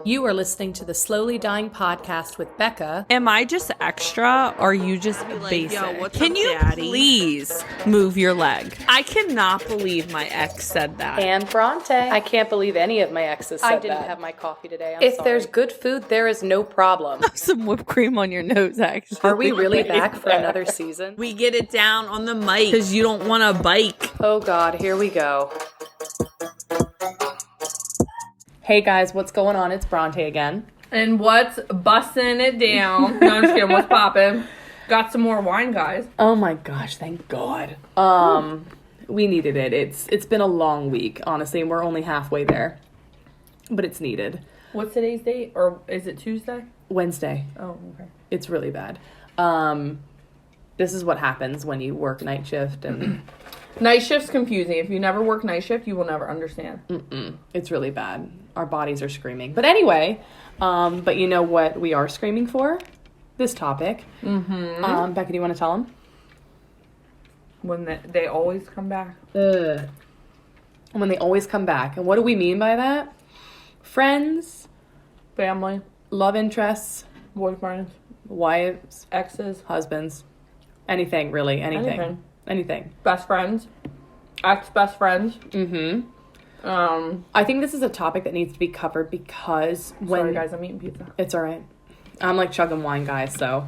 You are listening to the Slowly Dying Podcast with Becca. Am I just extra or are you just basic? Yo, what's Can up, you Daddy? please move your leg? I cannot believe my ex said that. And Bronte. I can't believe any of my exes said that. I didn't have my coffee today. If there's good food, there is no problem. Some whipped cream on your nose, actually. Are we really back for another season? We get it down on the mic because you don't want a bike. Oh God, here we go. Hey guys, what's going on? It's Bronte again. And what's busting it down? No, I'm just kidding. What's popping? Got some more wine, guys. Oh my gosh, thank God. We needed it. It's been a long week, honestly, and we're only halfway there. But it's needed. What's today's date? Or is it Tuesday? Wednesday. Oh, okay. It's really bad. This is what happens when you work night shift and Night shift's confusing. If you never work night shift, you will never understand. it's really bad. Our bodies are screaming. But anyway, but you know what we are screaming for? This topic. Becca, do you want to tell them? When they always come back. When they always come back. And what do we mean by that? Friends, Family, love interests, boyfriends, wives, exes, husbands, anything really, anything. best friends, ex-best friends. I think this is a topic that needs to be covered because when... Sorry, guys, I'm eating pizza. It's all right. I'm like chugging wine, guys, so.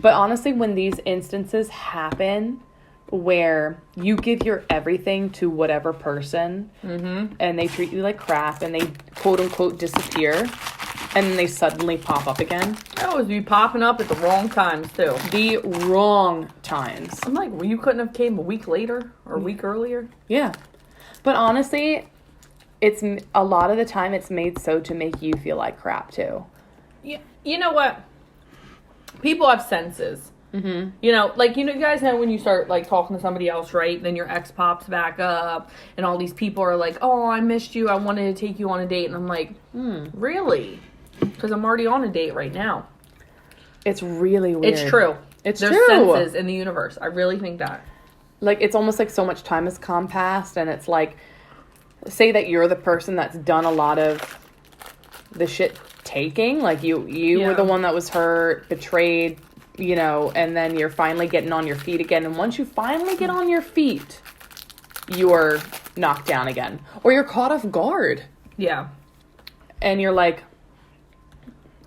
But honestly, when these instances happen where you give your everything to whatever person and they treat you like crap and they quote-unquote disappear and then they suddenly pop up again. I always be popping up at the wrong times, too. The wrong times. I'm like, well, you couldn't have came a week later or a week earlier? Yeah. But honestly, it's a lot of the time it's made so to make you feel like crap, too. Yeah, you know what? People have senses. You know, like, you guys know when you start, like, talking to somebody else, right? Then your ex pops back up, and all these people are like, oh, I missed you. I wanted to take you on a date. And I'm like, really? Because I'm already on a date right now. It's really weird. It's true. There's There's senses in the universe. I really think that. Like, it's almost like so much time has come past, and it's like, say that you're the person that's done a lot of the shit taking. Like, you were the one that was hurt, betrayed, you know, and then you're finally getting on your feet again. And once you finally get on your feet, you're knocked down again. Or you're caught off guard. Yeah. And you're like,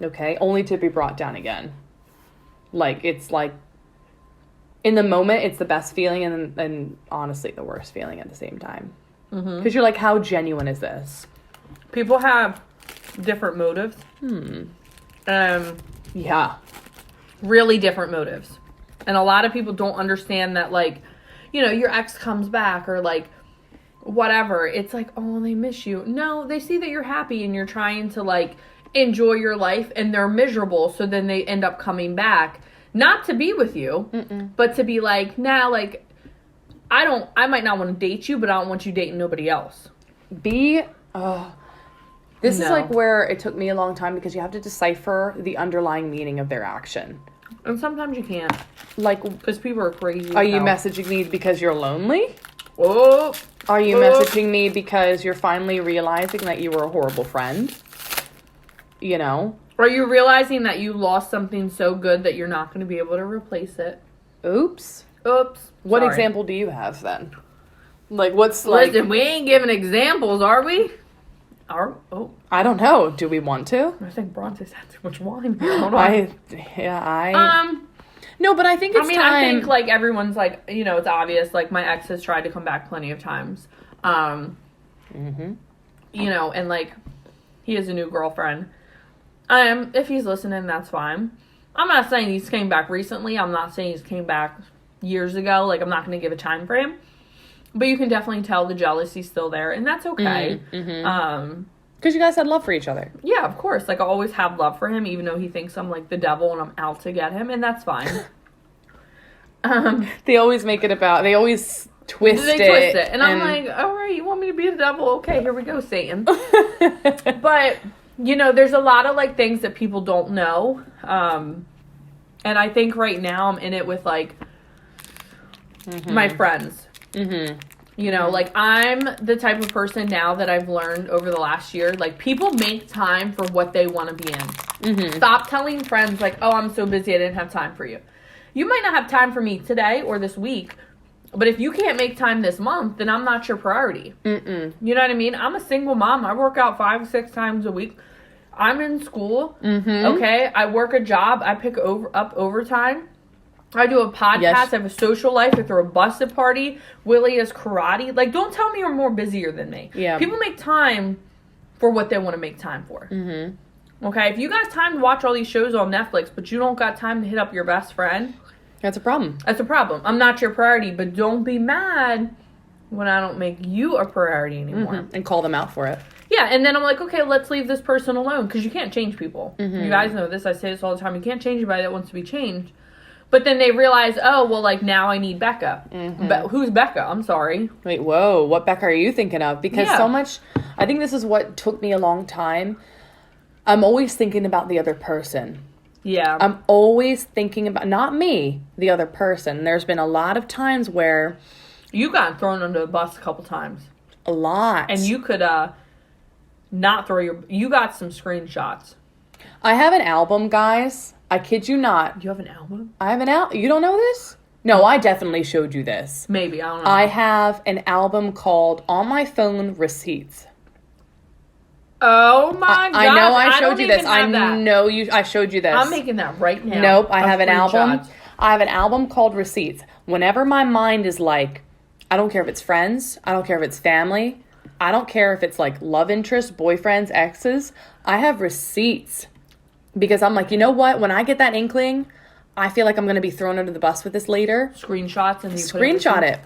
okay, only to be brought down again. Like, it's like, in the moment, it's the best feeling and honestly the worst feeling at the same time. Because you're like, how genuine is this? People have different motives. Yeah. Really different motives. And a lot of people don't understand that, like, you know, your ex comes back or, like, whatever. It's like, oh, they miss you. No, they see that you're happy and you're trying to, like, enjoy your life and they're miserable. So then they end up coming back. Not to be with you, but to be like, nah, like, I might not want to date you, but I don't want you dating nobody else. This is like where it took me a long time because you have to decipher the underlying meaning of their action. And sometimes you can't. Like, because people are crazy. Are you messaging me because you're lonely? Oh. Are you messaging me because you're finally realizing that you were a horrible friend? You know? Are you realizing that you lost something so good that you're not going to be able to replace it? Oops. What example do you have then? Like, what's like... Listen, we ain't giving examples, are we? I don't know. Do we want to? I think Bronte's had too much wine here. Hold on. No, but I think it's time. I think, like, everyone's, like, you know, it's obvious. Like, my ex has tried to come back plenty of times. You know, and, like, he has a new girlfriend. If he's listening, that's fine. I'm not saying he's came back recently. I'm not saying he's came back years ago. Like, I'm not going to give a time frame. But you can definitely tell the jealousy's still there. And that's okay. Because you guys had love for each other. Yeah, of course. Like, I always have love for him, even though he thinks I'm, like, the devil and I'm out to get him. And that's fine. They always make it about... They always twist it. And I'm like, all right, you want me to be the devil? Okay, here we go, Satan. But... You know, there's a lot of, like, things that people don't know. And I think right now I'm in it with, like, my friends. You know, like, I'm the type of person now that I've learned over the last year, like, people make time for what they want to be in. Mm-hmm. Stop telling friends, like, oh, I'm so busy, I didn't have time for you. You might not have time for me today or this week, but if you can't make time this month, then I'm not your priority. Mm-mm. You know what I mean? I'm a single mom. I work out 5-6 times a week. I'm in school, okay? I work a job. I pick up overtime. I do a podcast. Yes. I have a social life. I throw a busted party. Willie is karate. Like, don't tell me you're more busier than me. Yeah. People make time for what they want to make time for. Mm-hmm. Okay? If you got time to watch all these shows on Netflix, but you don't got time to hit up your best friend... That's a problem. That's a problem. I'm not your priority, but don't be mad when I don't make you a priority anymore. Mm-hmm. And call them out for it. Yeah, and then I'm like, okay, let's leave this person alone, because you can't change people. Mm-hmm. You guys know this. I say this all the time. You can't change anybody that wants to be changed. But then they realize, oh, well, like, now I need Becca. Mm-hmm. Who's Becca? I'm sorry. Wait, whoa. What Becca are you thinking of? Because so much... I think this is what took me a long time. I'm always thinking about the other person. Yeah. I'm always thinking about... Not me, the other person. There's been a lot of times where... You got thrown under the bus a couple times. A lot. And you could not throw your... You got some screenshots. I have an album, guys. I kid you not. You have an album? I have an album. You don't know this? No, I definitely showed you this. Maybe, I don't know. I have an album called On My Phone Receipts. Oh my god! I know I showed you this. I know you. I showed you this. I'm making that right now. Nope, I have an album. I have an album called Receipts. Whenever my mind is like, I don't care if it's friends, I don't care if it's family, I don't care if it's like love interest, boyfriends, exes, I have receipts. Because I'm like, you know what? When I get that inkling, I feel like I'm going to be thrown under the bus with this later. Screenshots and you screenshot it.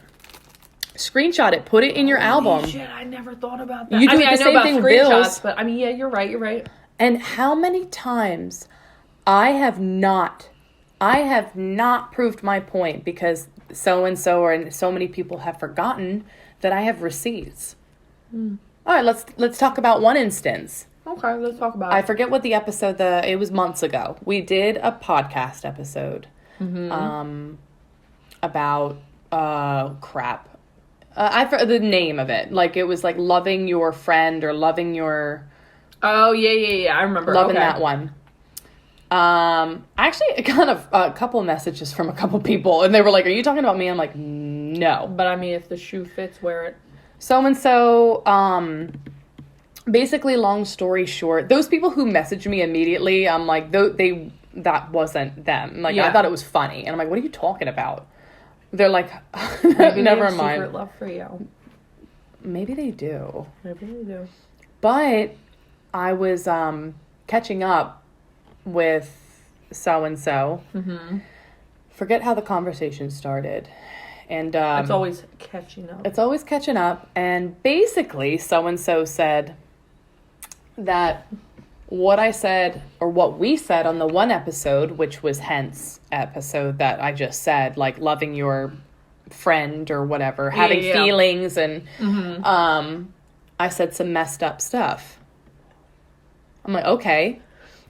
Screenshot it. Put it in your album. Shit, I never thought about that. You do the same thing with bills. But I mean, yeah, you're right. You're right. And how many times I have not proved my point because so and so or so many people have forgotten that I have receipts. All right, let's talk about one instance. Okay, let's talk about it. I forget what the episode, it was months ago. We did a podcast episode about, crap. I forgot the name of it. Like, it was like loving your friend or loving your... Oh, yeah. I remember. Loving that one. I actually got a couple messages from a couple people, and they were like, are you talking about me? I'm like, no. But I mean, if the shoe fits, wear it. So-and-so, basically, long story short, those people who messaged me immediately, I'm like, that wasn't them. Like, I thought it was funny. And I'm like, what are you talking about? They're like, Maybe never they have mind. Secret love for you. Maybe they do. Maybe they do. But I was catching up with so-and-so. Mm-hmm. Forget how the conversation started. And it's always catching up. It's always catching up. And basically, so-and-so said that what I said, or what we said on the one episode, which was hence episode that I just said, like loving your friend or whatever, having feelings, and I said some messed up stuff. I'm like, okay.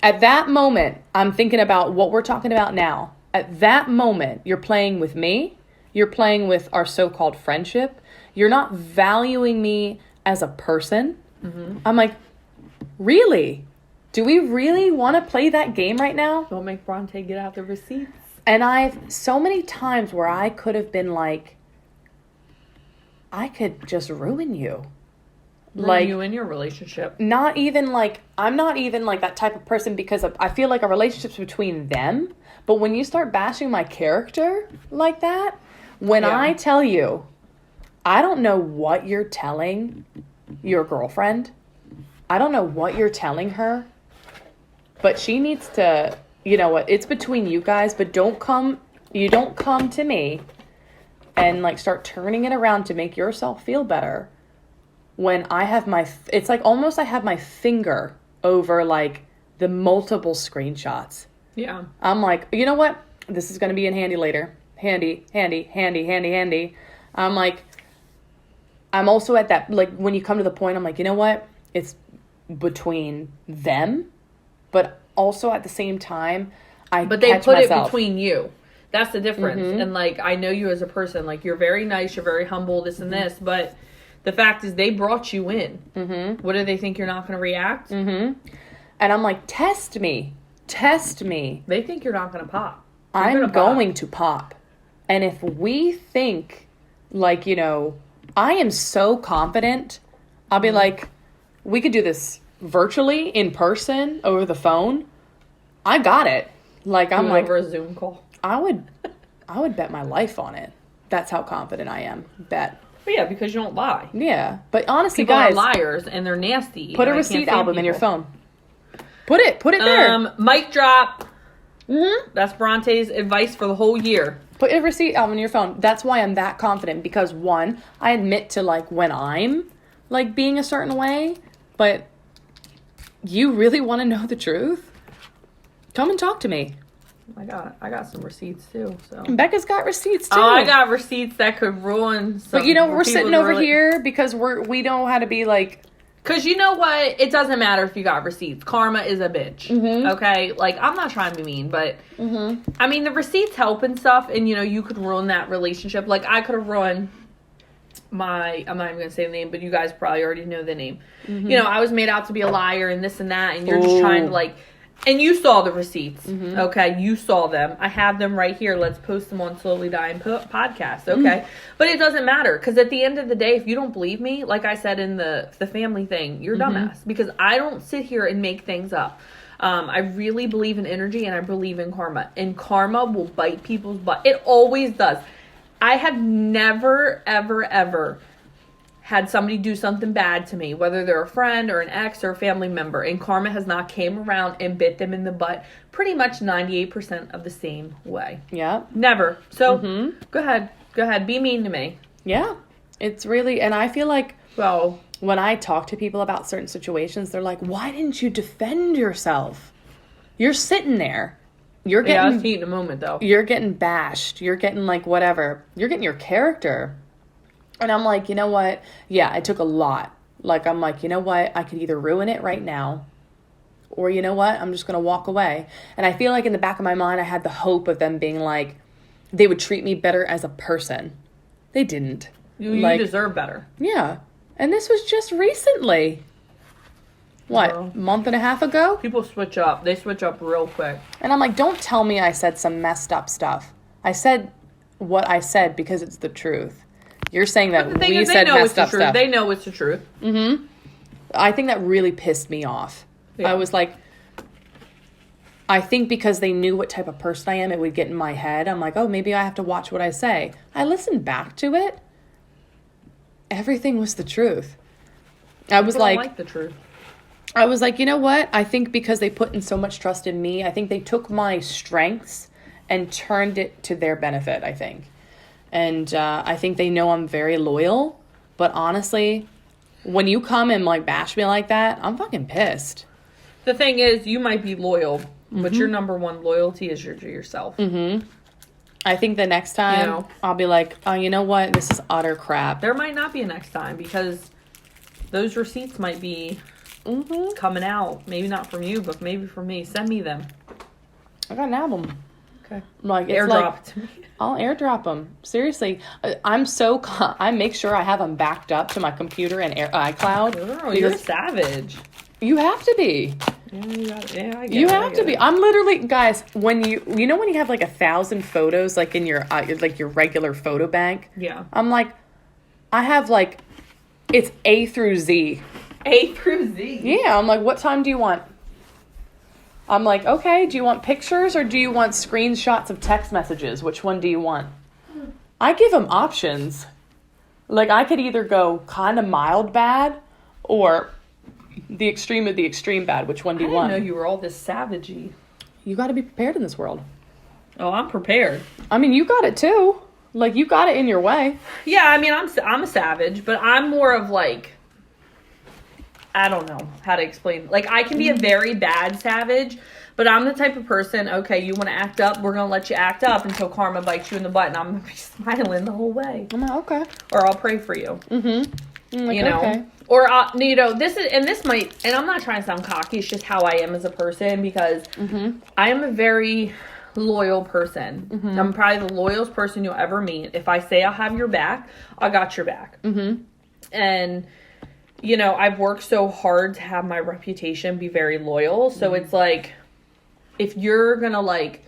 At that moment, I'm thinking about what we're talking about now. At that moment, you're playing with me. You're playing with our so-called friendship. You're not valuing me as a person. Mm-hmm. I'm like, really? Do we really want to play that game right now? Don't make Bronte get out the receipts. And I've so many times where I could have been like, I could just ruin you. Ruin you in your relationship. I'm not even like that type of person because I feel like a relationship's between them. But when you start bashing my character like that, when I tell you, I don't know what you're telling your girlfriend. I don't know what you're telling her. But she needs to, you know what, it's between you guys, but don't come to me and like start turning it around to make yourself feel better when I have it's like almost I have my finger over like the multiple screenshots. Yeah. I'm like, you know what? This is going to be in handy later. Handy. I'm like, I'm also at that, like when you come to the point, I'm like, you know what? It's between them. But also at the same time, But they put it between you. That's the difference. And, like, I know you as a person. Like, you're very nice. You're very humble, this and this. But the fact is they brought you in. What do they think you're not going to react? And I'm like, test me. Test me. They think you're not going to pop. I'm going to pop. And if we think, like, you know, I am so confident, I'll be like, we could do this virtually, in person, over the phone. I got it. Like, I'm like, over a Zoom call. I would bet my life on it. That's how confident I am. Bet. But yeah, because you don't lie. Yeah, but honestly, People guys, are liars and they're nasty. Put a receipt album in your phone. Put it there. Mic drop. That's Bronte's advice for the whole year. Put a receipt album in your phone. That's why I'm that confident, because one, I admit to, like, when I'm, like, being a certain way, but you really want to know the truth? Come and talk to me. I got some receipts too. So Becca's got receipts too. Oh, I got receipts that could ruin. But you know, we're sitting over here because we know how to be like. Because you know what? It doesn't matter if you got receipts. Karma is a bitch. Okay? Like, I'm not trying to be mean, but I mean, the receipts help and stuff, and you know, you could ruin that relationship. Like, I could have ruined I'm not even going to say the name, but you guys probably already know the name. You know, I was made out to be a liar and this and that, and you're just trying to, like. And you saw the receipts, okay? You saw them. I have them right here. Let's post them on Slowly Dying podcast, okay? But it doesn't matter, because at the end of the day, if you don't believe me, like I said in the family thing, you're dumbass. Because I don't sit here and make things up. I really believe in energy, and I believe in karma. And karma will bite people's butt. It always does. I have never, ever, ever had somebody do something bad to me, whether they're a friend or an ex or a family member, and karma has not came around and bit them in the butt pretty much 98% of the same way. Yeah. Never. So, go ahead. Be mean to me. Yeah. It's really, and I feel like, well, when I talk to people about certain situations, they're like, why didn't you defend yourself? You're sitting there. You're getting... Yeah, I was heat in a moment, though. You're getting bashed. You're getting, like, whatever. You're getting your character. And I'm like, you know what? Yeah, it took a lot. Like, I'm like, you know what? I could either ruin it right now, or you know what? I'm just going to walk away. And I feel like in the back of my mind, I had the hope of them being like, they would treat me better as a person. They didn't. You deserve better. Yeah. And this was just recently. What? A month and a half ago? People switch up. They switch up real quick. And I'm like, don't tell me I said some messed up stuff. I said what I said because it's the truth. You're saying that we said messed up stuff. They know it's the truth. I think that really pissed me off. Yeah. I was like, I think because they knew what type of person I am, it would get in my head. I'm like, oh, maybe I have to watch what I say. I listened back to it. Everything was the truth. I was like the truth. I was like, you know what? I think because they put in so much trust in me, I think they took my strengths and turned it to their benefit, I think. And I think they know I'm very loyal. But honestly, when you come and like bash me like that, I'm fucking pissed. The thing is, you might be loyal, but your number one loyalty is yourself. I think the next time I'll be like, oh, you know what? This is utter crap. There might not be a next time because those receipts might be coming out. Maybe not from you, but maybe from me. Send me them. I got an album. Okay. Like, airdrop to me. I'll airdrop them. Seriously. I make sure I have them backed up to my computer and iCloud. Girl, you're a savage. You have to be. You have to be. I'm literally, guys, when you know when you have like 1,000 photos like in your like your regular photo bank? Yeah. I'm like, I have like, it's A through Z. A through Z? Yeah. I'm like, what time do you want? I'm like, okay, do you want pictures or do you want screenshots of text messages? Which one do you want? I give them options. Like, I could either go kind of mild bad or the extreme of the extreme bad. Which one do you want? I didn't know you were all this savagey. You got to be prepared in this world. Oh, I'm prepared. I mean, you got it too. Like, you got it in your way. Yeah, I mean, I'm a savage, but I'm more of like, I don't know how to explain. Like, I can be a very bad savage, but I'm the type of person, okay, you want to act up, we're going to let you act up until karma bites you in the butt, and I'm going to be smiling the whole way. I'm like, okay. Or I'll pray for you. Like, you know? Okay. Or, you know, this might, and I'm not trying to sound cocky, it's just how I am as a person, because I am a very, loyal person. I'm probably the loyalest person you'll ever meet. If I say I'll have your back, I got your back. And, you know, I've worked so hard to have my reputation be very loyal. So it's like, if you're gonna, like,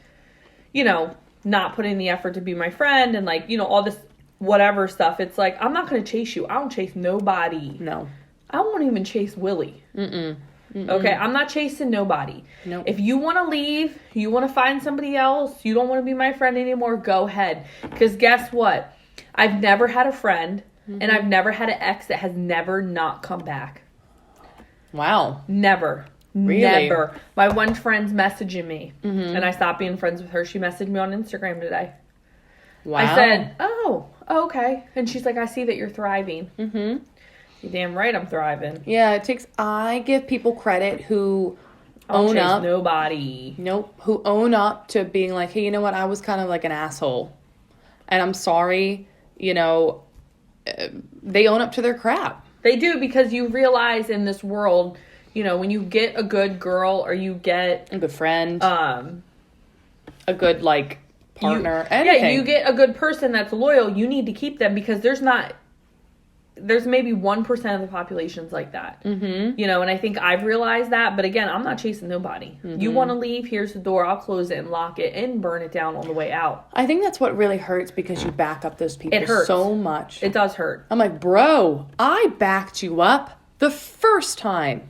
you know, not put in the effort to be my friend and, like, you know, all this whatever stuff, it's like, I'm not gonna chase you. I don't chase nobody. No. I won't even chase Willie. Okay, I'm not chasing nobody. Nope. If you want to leave, you want to find somebody else, you don't want to be my friend anymore, go ahead. Because guess what? I've never had a friend, and I've never had an ex that has never not come back. Wow. Never. Really? Never. My one friend's messaging me, and I stopped being friends with her. She messaged me on Instagram today. Wow. I said, oh, okay. And she's like, I see that you're thriving. You're damn right I'm thriving. Yeah, I give people credit who I'll own chase up. nobody. Nope. Who own up to being like, hey, you know what? I was kind of like an asshole. And I'm sorry. You know, they own up to their crap. They do, because you realize in this world, you know, when you get a good girl or you get A good friend. a a good, like, partner. Anything. you get a good person that's loyal, you need to keep them, because there's maybe 1% of the population's like that. You know, and I think I've realized that, but again, I'm not chasing nobody. You want to leave, here's the door, I'll close it and lock it and burn it down on the way out. I think that's what really hurts, because you back up those people It hurts so much. It does hurt. I'm like, bro, I backed you up the first time.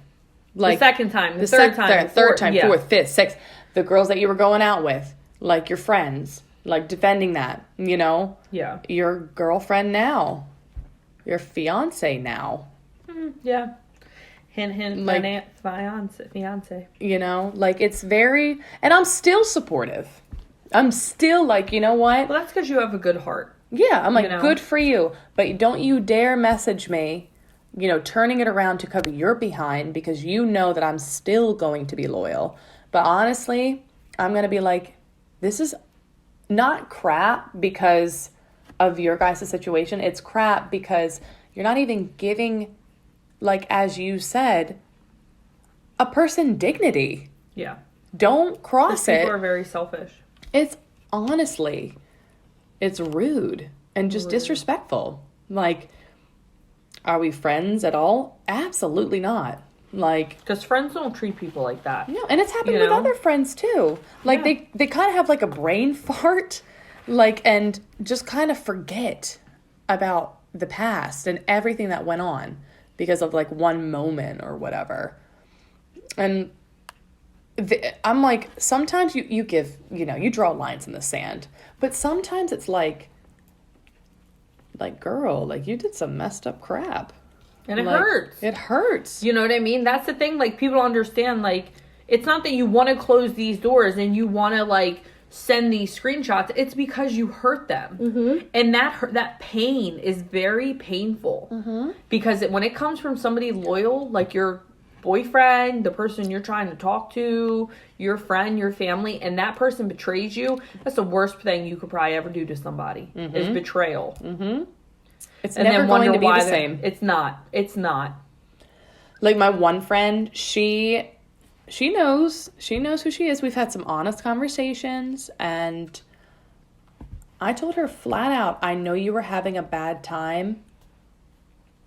Like The second time, the third time, third time, yeah. fourth, fifth, sixth. The girls that you were going out with, like your friends, like defending that, you know? Yeah. Your girlfriend now. Your fiance now. Yeah. Hint, hint, Like- fiance. You know? Like, it's very... And I'm still supportive. I'm still like, you know what? Well, that's because you have a good heart. Yeah, I'm like, You know? good for you. But don't you dare message me, you know, turning it around to cover your behind, because you know that I'm still going to be loyal. But honestly, I'm going to be like, this is not crap because of your guys' situation. It's crap because you're not even giving, like, as you said, a person dignity. Yeah. Don't cross it. People are very selfish. It's honestly, it's rude and just disrespectful. Like, are we friends at all? Absolutely not. Like, Because friends don't treat people like that. no, and it's happened You with know? other friends too. Like, Yeah. they kind of have like a brain fart, like, and just kind of forget about the past and everything that went on because of like one moment or whatever. And I'm like, sometimes you give, you know, you draw lines in the sand, but sometimes it's like, girl, like, you did some messed up crap. And it Like, hurts. It hurts. You know what I mean? That's the thing. Like, people don't understand. Like, it's not that you want to close these doors and you want to, like, send these screenshots. It's because you hurt them. And that pain is very painful. Because when it comes from somebody loyal, like your boyfriend, the person you're trying to talk to, your friend, your family, and that person betrays you, that's the worst thing you could probably ever do to somebody, is betrayal. It's And never then going wonder to be why the same. It's not. It's not. Like, my one friend, she knows who she is. We've had some honest conversations, and I told her flat out, I know you were having a bad time,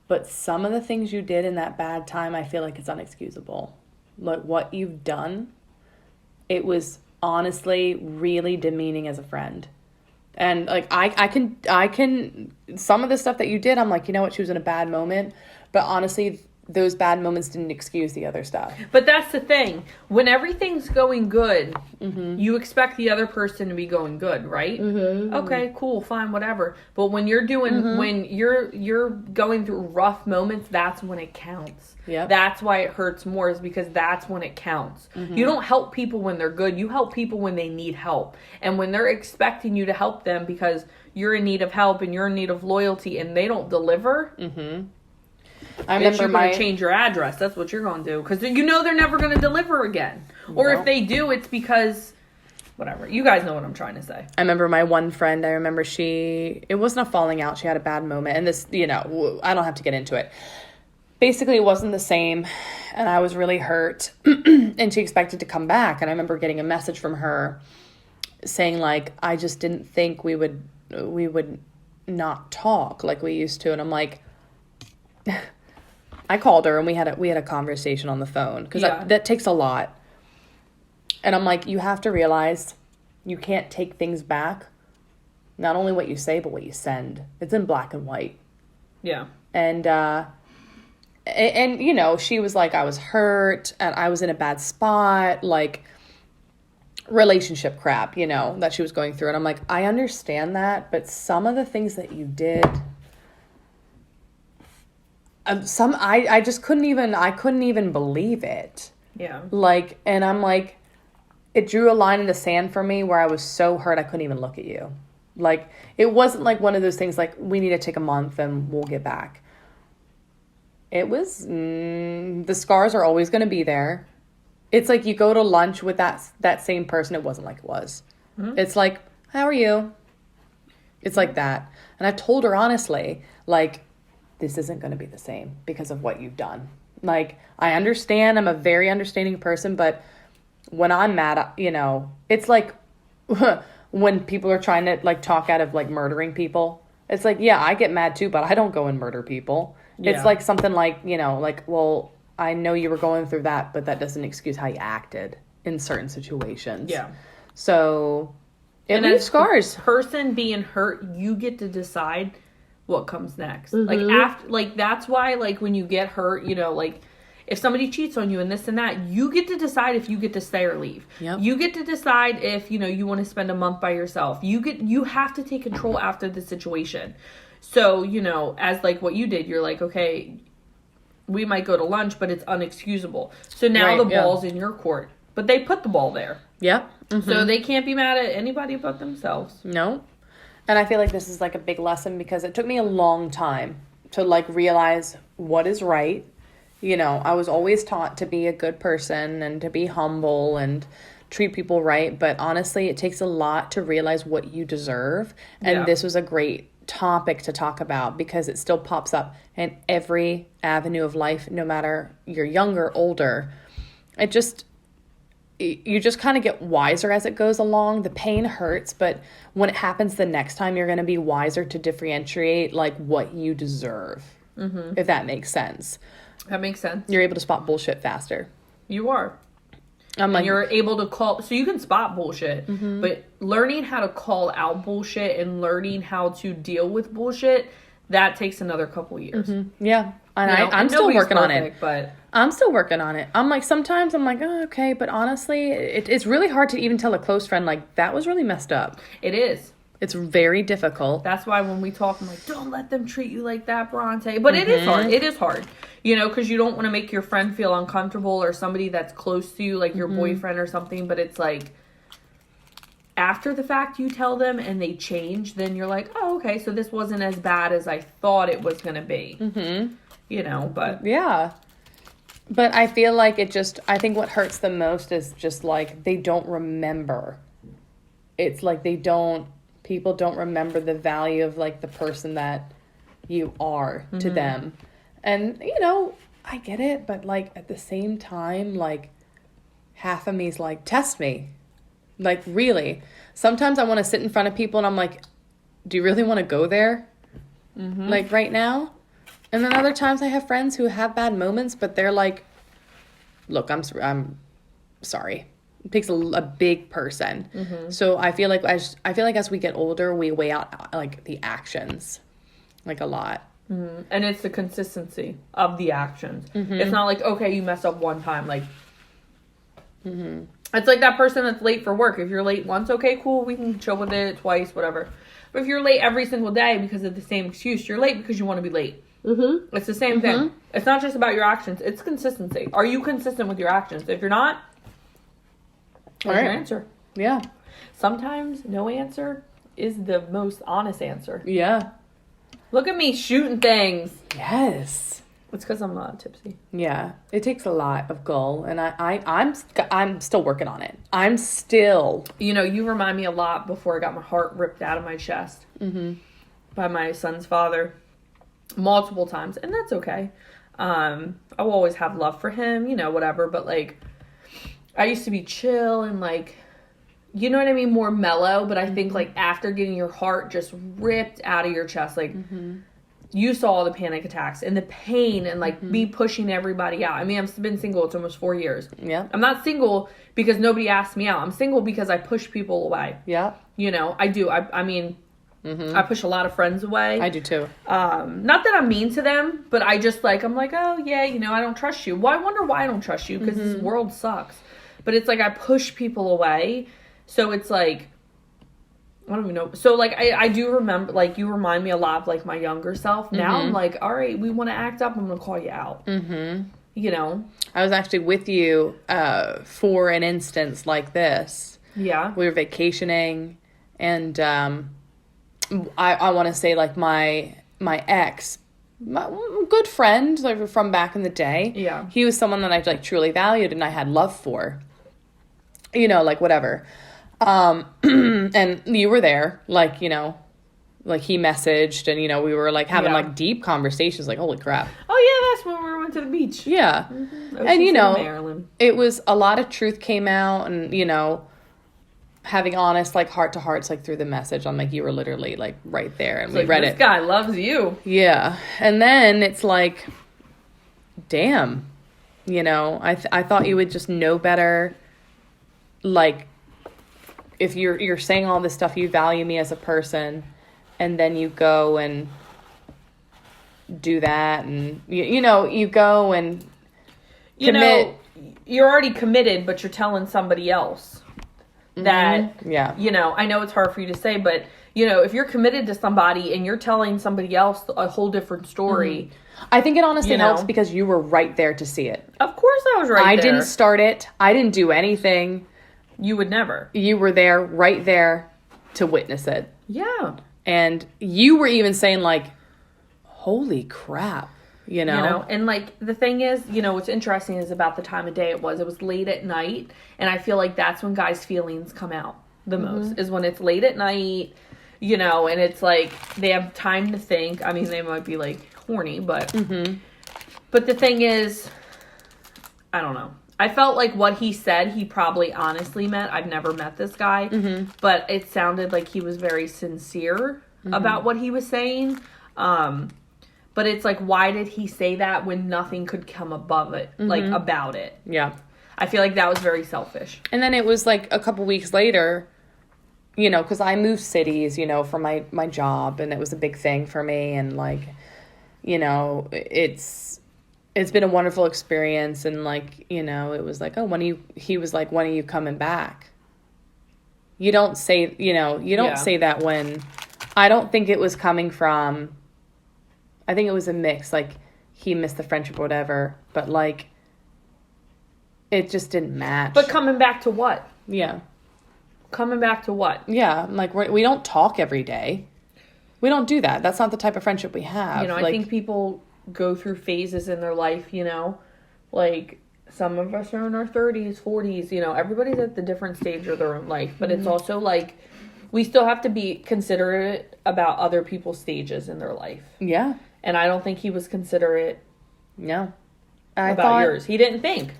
but some of the things you did in that bad time, I feel like it's unexcusable. Like, what you've done, it was honestly really demeaning as a friend. And, like, I can, some of the stuff that you did, I'm like, you know what, she was in a bad moment. But honestly, those bad moments didn't excuse the other stuff. But that's the thing. When everything's going good, you expect the other person to be going good, right? Okay, cool, fine, whatever. But when you're doing, when you're going through rough moments, that's when it counts. Yep. That's why it hurts more, is because that's when it counts. You don't help people when they're good. You help people when they need help. And when they're expecting you to help them because you're in need of help and you're in need of loyalty and they don't deliver, I you're remember going to change your address. That's what you're going to do. Because you know they're never going to deliver again. Or No. if they do, it's because, whatever. You guys know what I'm trying to say. I remember my one friend, it wasn't a falling out. She had a bad moment. And this, you know, I don't have to get into it. Basically, it wasn't the same. And I was really hurt. And she expected to come back. And I remember getting a message from her saying like, I just didn't think we would not talk like we used to. And I'm like, I called her and we had a conversation on the phone because that takes a lot. And I'm like, you have to realize you can't take things back. Not only what you say, but what you send. It's in black and white. Yeah. And you know, she was like, I was hurt and I was in a bad spot, like relationship crap, you know, that she was going through. And I'm like, I understand that, but some of the things that you did, I just couldn't even believe it. Yeah. Like, and I'm like, it drew a line in the sand for me where I was so hurt I couldn't even look at you. Like, it wasn't like one of those things like, we need to take a month and we'll get back. It was, the scars are always going to be there. It's like you go to lunch with that same person. It wasn't like it was. Mm-hmm. It's like, how are you? It's like that. And I told her honestly, like, this isn't going to be the same because of what you've done. Like, I understand. I'm a very understanding person, but when I'm mad, you know, it's like when people are trying to like talk out of like murdering people. It's like, yeah, I get mad too, but I don't go and murder people. Yeah. It's like something like, you know, like, well, I know you were going through that, but that doesn't excuse how you acted in certain situations. Yeah. So it leaves scars. Person being hurt, you get to decide what comes next. Mm-hmm. Like after, like that's why, like when you get hurt, you know, like if somebody cheats on you and this and that, you get to decide if you get to stay or leave. Yep. You get to decide if, you know, you want to spend a month by yourself. You have to take control after the situation. So, you know, as like what you did, you're like, okay, we might go to lunch, but it's unexcusable. So now the ball's in your court. But they put the ball there. Yeah. Mm-hmm. So they can't be mad at anybody but themselves. No. And I feel like this is like a big lesson because it took me a long time to like realize what is right. You know, I was always taught to be a good person and to be humble and treat people right. But honestly, it takes a lot to realize what you deserve. And this was a great topic to talk about because it still pops up in every avenue of life, no matter you're younger, older. You just kind of get wiser as it goes along. The pain hurts, but when it happens the next time, you're going to be wiser to differentiate like what you deserve, if that makes sense. That makes sense. You're able to spot bullshit faster. You are. And you're able to call, so you can spot bullshit, but learning how to call out bullshit and learning how to deal with bullshit, that takes another couple years. Mm-hmm. Yeah. And I'm still working on it. But I'm still working on it. I'm like, sometimes I'm like, oh, okay. But honestly, it's really hard to even tell a close friend, like, that was really messed up. It is. It's very difficult. That's why when we talk, I'm like, don't let them treat you like that, Bronte. But it is hard. It is hard. You know, because you don't want to make your friend feel uncomfortable or somebody that's close to you, like your boyfriend or something. But it's like, after the fact you tell them and they change, then you're like, oh, okay, so this wasn't as bad as I thought it was going to be. Mm-hmm. You know, but. Yeah. But I feel like I think what hurts the most is just like, they don't remember. It's like people don't remember the value of like the person that you are to them. And, you know, I get it, but like at the same time, like half of me is like, test me. Like really. Sometimes I want to sit in front of people and I'm like, do you really want to go there? Like right now? And then other times I have friends who have bad moments, but they're like, look, I'm sorry. It takes a big person. So I feel like as we get older, we weigh out like the actions like a lot. And it's the consistency of the actions. It's not like, okay, you messed up one time. Like, it's like that person that's late for work. If you're late once, okay, cool, we can chill with it twice, whatever. But if you're late every single day because of the same excuse, you're late because you want to be late. It's the same thing. It's not just about your actions. It's consistency. Are you consistent with your actions? If you're not, what's your answer? Yeah. Sometimes no answer is the most honest answer. Yeah. Look at me shooting things. Yes. It's because I'm not tipsy. Yeah. It takes a lot of gall, and I'm still working on it. I'm still. You know, you remind me a lot before I got my heart ripped out of my chest by my son's father multiple times, and that's okay. I will always have love for him, you know, whatever, but like I used to be chill and like, you know what I mean, more mellow, but I think, like, after getting your heart just ripped out of your chest, like, you saw all the panic attacks and the pain and, like, me pushing everybody out. I mean, I've been single, it's almost 4 years. Yeah. I'm not single because nobody asked me out. I'm single because I push people away. Yeah. You know, I do. I mean, I push a lot of friends away. I do too. Not that I'm mean to them, but I just, like, I'm like, oh, yeah, you know, I don't trust you. Well, I wonder why I don't trust you, because this world sucks. But it's like I push people away. So it's like, I don't even know. So, like, I do remember, like, you remind me a lot of, like, my younger self. Now I'm like, all right, we want to act up, I'm going to call you out. You know? I was actually with you for an instance like this. Yeah. We were vacationing, and I want to say, like, my ex, my good friend, like, from back in the day. Yeah. He was someone that I, like, truly valued and I had love for. You know, like, whatever. And you were there, like, you know, like, he messaged, and, you know, we were, like, having, like, deep conversations, like, holy crap. Oh, yeah, that's when we went to the beach. Yeah. And, you know, Maryland. It was, a lot of truth came out, and, you know, having honest, like, heart-to-hearts, like, through the message, I'm like, you were literally, like, right there, and we read it. This guy loves you. Yeah. And then it's like, damn, you know, I thought you would just know better, like, if you're saying all this stuff, you value me as a person, and then you go and do that, and you know, you go and commit. You know, you're already committed, but you're telling somebody else that, you know, I know it's hard for you to say, but, you know, if you're committed to somebody and you're telling somebody else a whole different story. I think it honestly helps because you were right there to see it. Of course I was right there. I didn't start it. I didn't do anything. You would never. You were there, right there, to witness it. Yeah. And you were even saying, like, holy crap, you know? You know, and, like, the thing is, you know, what's interesting is about the time of day it was. It was late at night, and I feel like that's when guys' feelings come out the most, is when it's late at night, you know, and it's, like, they have time to think. I mean, they might be, like, horny, but... But the thing is, I don't know. I felt like what he said, he probably honestly meant. I've never met this guy, but it sounded like he was very sincere about what he was saying. But it's like, why did he say that when nothing could come above it, like, about it? Yeah. I feel like that was very selfish. And then it was, like, a couple weeks later, you know, because I moved cities, you know, for my job, and it was a big thing for me, and, like, you know, it's been a wonderful experience, and, like, you know, it was like, oh, he was like, when are you coming back? You don't say, you know, you don't say that when, I don't think it was coming from, I think it was a mix, like, he missed the friendship or whatever, but, like, it just didn't match. But coming back to what? Yeah. Coming back to what? Yeah, like, we don't talk every day. We don't do that. That's not the type of friendship we have. You know, I think people go through phases in their life, you know, like, some of us are in our 30s, 40s, you know, everybody's at the different stage of their own life, but it's also, like, we still have to be considerate about other people's stages in their life. Yeah. And I don't think he was considerate about yours. He didn't think.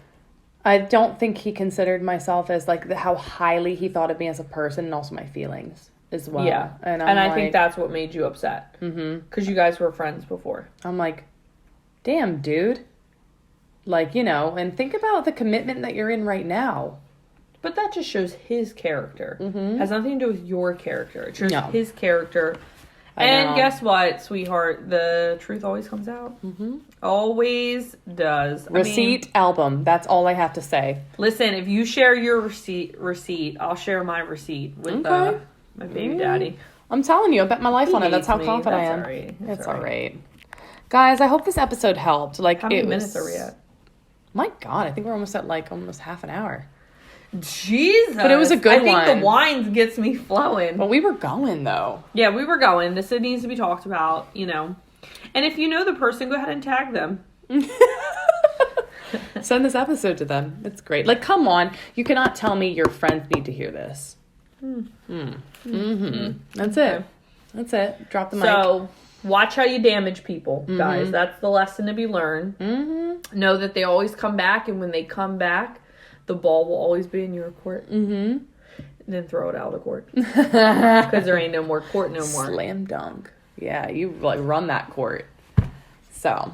I don't think he considered myself as, like, how highly he thought of me as a person, and also my feelings as well. Yeah. And I think that's what made you upset. Because you guys were friends before. I'm like, damn, dude. Like, you know, and think about the commitment that you're in right now. But that just shows his character. Has nothing to do with your character. It shows his character. And guess what, sweetheart? The truth always comes out. Always does. Receipt album. That's all I have to say. Listen, if you share your receipt, I'll share my receipt with my baby daddy. I'm telling you, I bet my life on it. That's how confident I am. Right. It's all right. Guys, I hope this episode helped. Like, how many minutes are we at? My God, I think we're almost at, like, almost half an hour. Jesus. But it was a good one. I think the wine gets me flowing. But we were going, though. Yeah, we were going. This needs to be talked about, you know. And if you know the person, go ahead and tag them. Send this episode to them. It's great. Like, come on. You cannot tell me your friends need to hear this. That's it. That's it. Drop the mic. So, watch how you damage people, guys. That's the lesson to be learned. Know that they always come back, and when they come back, the ball will always be in your court. and then throw it out of court. Because there ain't no more court no more. Slam dunk. Yeah, you like run that court. So,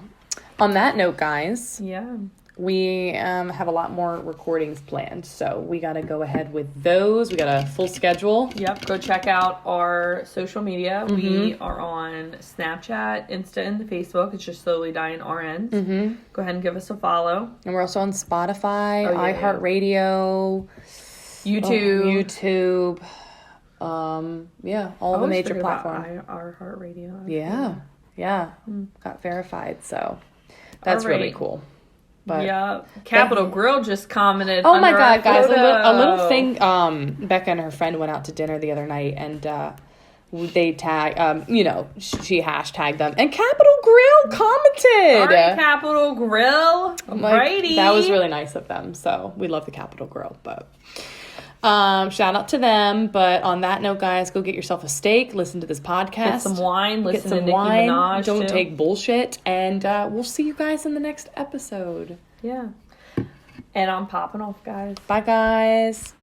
on that note, guys. Yeah. We have a lot more recordings planned, so we got to go ahead with those. We got a full schedule. Yep, go check out our social media. Mm-hmm. We are on Snapchat, Insta, and Facebook. It's just Slowly Dying RNs. Mm-hmm. Go ahead and give us a follow. And we're also on Spotify, iHeartRadio, YouTube. All the major platforms. iHeartRadio. Yeah. Got verified, so that's really cool. But yeah, Capital Grill just commented. Oh my god, guys! A little thing. Becca and her friend went out to dinner the other night, and they tag. She hashtagged them, and Capital Grill commented. All right, Capital Grill. Alrighty, that was really nice of them. So we love the Capital Grill, but. Shout out to them. But on that note, guys, go get yourself a steak. Listen to this podcast. Get some wine. Listen to Nicki Minaj. Don't take bullshit. And we'll see you guys in the next episode. Yeah. And I'm popping off, guys. Bye, guys.